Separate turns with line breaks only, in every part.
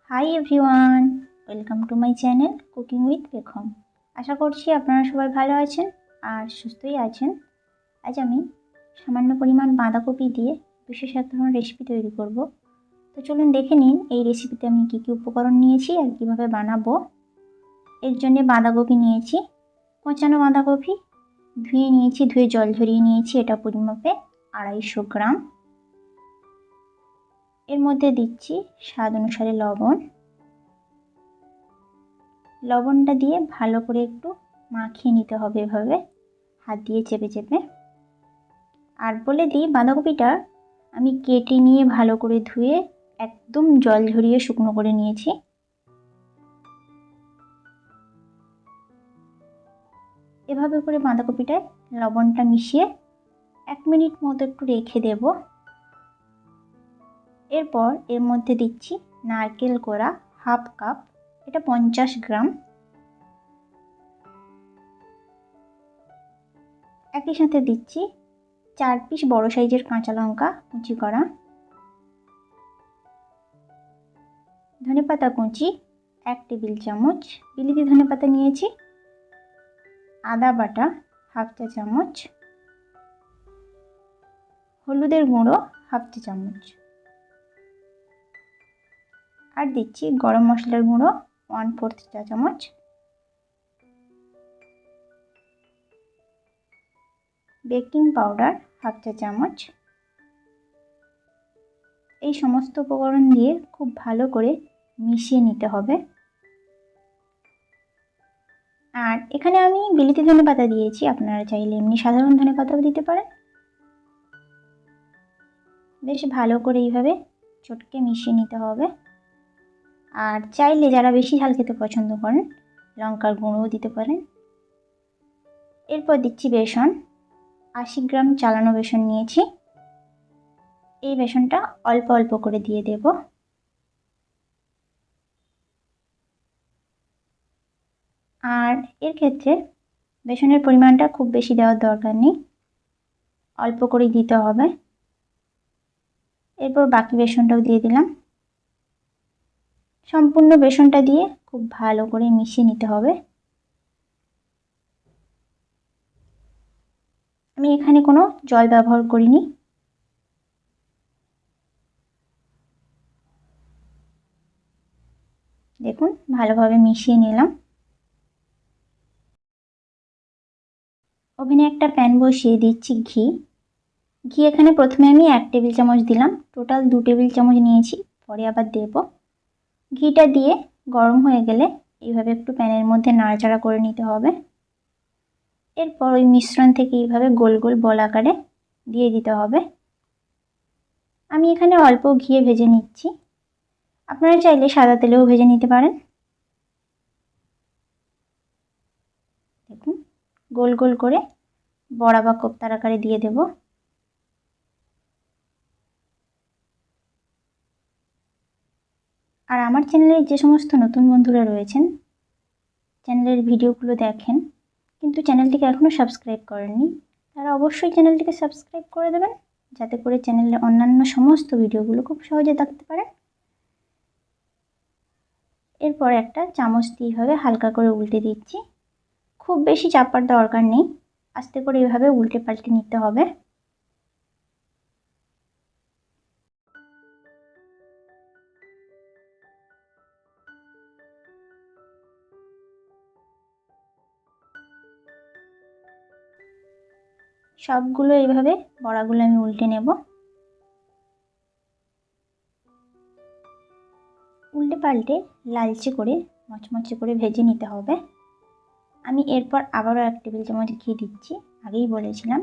Hi everyone, welcome to my channel cooking with পেখম। আশা করছি আপনারা সবাই ভালো আছেন আর সুস্থই আছেন। আজ আমি সামান্য পরিমাণ বাঁধাকপি দিয়ে বিশেষ এক ধরনের রেসিপি তৈরি করব। তো চলুন দেখে নিন এই রেসিপিতে আমি কী কী উপকরণ নিয়েছি আর কীভাবে বানাবো। এর জন্যে বাঁধাকপি নিয়েছি, কোঁচানো বাঁধাকপি ধুয়ে নিয়েছি, ধুয়ে জল ঝরিয়ে নিয়েছি, এটা পরিমাপে 250 গ্রাম। এর মধ্যে দিচ্ছি স্বাদ অনুসারে লবণ। লবণটা দিয়ে ভালো করে একটু মাখিয়ে নিতে হবে এভাবে হাত দিয়ে চেপে চেপে। আর বলে দিই, বাঁধাকপিটা আমি কেটে নিয়ে ভালো করে ধুয়ে একদম জল ঝরিয়ে শুকনো করে নিয়েছি। এভাবে করে বাঁধাকপিটায় লবণটা মিশিয়ে 1 মিনিট মতো একটু রেখে দেব। এরপর এর মধ্যে দিচ্ছি নারকেল কোড়া 1/2 কাপ, এটা 50 গ্রাম। একই সাথে দিচ্ছি 4 পিস বড় সাইজের কাঁচা লঙ্কা কুচি করা, ধনেপাতা কুচি 1 টেবিল চামচ, বিলিতি ধনেপাতা নিয়েছি, আদা বাটা 1/2 চা চামচ, হলুদের গুঁড়ো 1/2 চা চামচ, আর দিচ্ছি গরম মশলার গুঁড়ো 1/4 চা চামচ, বেকিং পাউডার 1/2 চা চামচ। এই সমস্ত উপকরণ দিয়ে খুব ভালো করে মিশিয়ে নিতে হবে। আর এখানে আমি বিলিতি ধনেপাতা দিয়েছি, আপনারা চাইলে এমনি সাধারণ ধনেপাতাও দিতে পারেন। বেশ ভালো করে এইভাবে চটকে মিশিয়ে নিতে হবে। আর চাইলে যারা বেশি ঝাল খেতে পছন্দ করেন লঙ্কার গুঁড়োও দিতে পারেন। এরপর দিচ্ছি বেসন, 80 গ্রাম চালানো বেসন নিয়েছি। এই বেসনটা অল্প অল্প করে দিয়ে দেব। আর এর ক্ষেত্রে বেসনের পরিমাণটা খুব বেশি দেওয়ার দরকার নেই, অল্প করেই দিতে হবে। এরপর বাকি বেসনটাও দিয়ে দিলাম। সম্পূর্ণ বেসনটা দিয়ে খুব ভালো করে মিশিয়ে নিতে হবে। আমি এখানে কোনো জল ব্যবহার করিনি। দেখুন ভালোভাবে মিশিয়ে নিলাম। ওভেনে একটা প্যান বসিয়ে দিচ্ছি ঘি। ঘি এখানে প্রথমে আমি 1 টেবিল চামচ দিলাম, টোটাল 2 টেবিল চামচ নিয়েছি, পরে আবার দেব। ঘিটা দিয়ে গরম হয়ে গেলে এইভাবে একটু প্যানের মধ্যে নাড়াচাড়া করে নিতে হবে। এরপর ওই মিশ্রণ থেকে এইভাবে গোল গোল বল আকারে দিয়ে দিতে হবে। আমি এখানে অল্প ঘিয়ে ভেজে নিচ্ছি, আপনারা চাইলে সাদা তেলেও ভেজে নিতে পারেন। দেখুন গোল গোল করে বড়া বা কোপ্তার আকারে দিয়ে দেব। আর আমার চ্যানেলে যে সমস্ত নতুন বন্ধুরা রয়েছেন, চ্যানেলের ভিডিওগুলো দেখেন কিন্তু চ্যানেলটিকে এখনও সাবস্ক্রাইব করেননি, তারা অবশ্যই চ্যানেলটিকে সাবস্ক্রাইব করে দেবেন, যাতে করে চ্যানেলের অন্যান্য সমস্ত ভিডিওগুলো খুব সহজে দেখতে পারেন। এরপর একটা চামচ দিয়ে এইভাবে হালকা করে উল্টে দিচ্ছি। খুব বেশি চাপার দরকার নেই, আস্তে করে এইভাবে উল্টে পাল্টে নিতে হবে। সবগুলো এইভাবে বড়াগুলো আমি উল্টে নেব। উল্টে পাল্টে লালচে করে মচমচে করে ভেজে নিতে হবে। আমি এরপর আবারও 1 টেবিল চামচ ঘি দিচ্ছি, আগেই বলেছিলাম।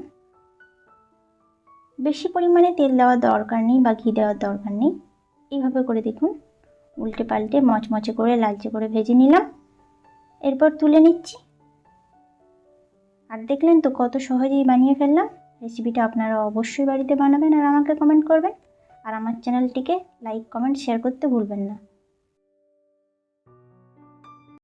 বেশি পরিমাণে তেল দেওয়ার দরকার নেই বা ঘি দেওয়ার দরকার নেই। এইভাবে করে দেখুন উল্টে পাল্টে মচমচে করে লালচে করে ভেজে নিলাম। এরপর তুলে নিচ্ছি। আর দেখলেন তো কত সহজেই বানিয়ে ফেললাম। রেসিপিটা আপনারা অবশ্যই বাড়িতে বানাবেন আর আমাকে কমেন্ট করবেন। আর আমার চ্যানেলটিকে লাইক, কমেন্ট, শেয়ার করতে ভুলবেন না।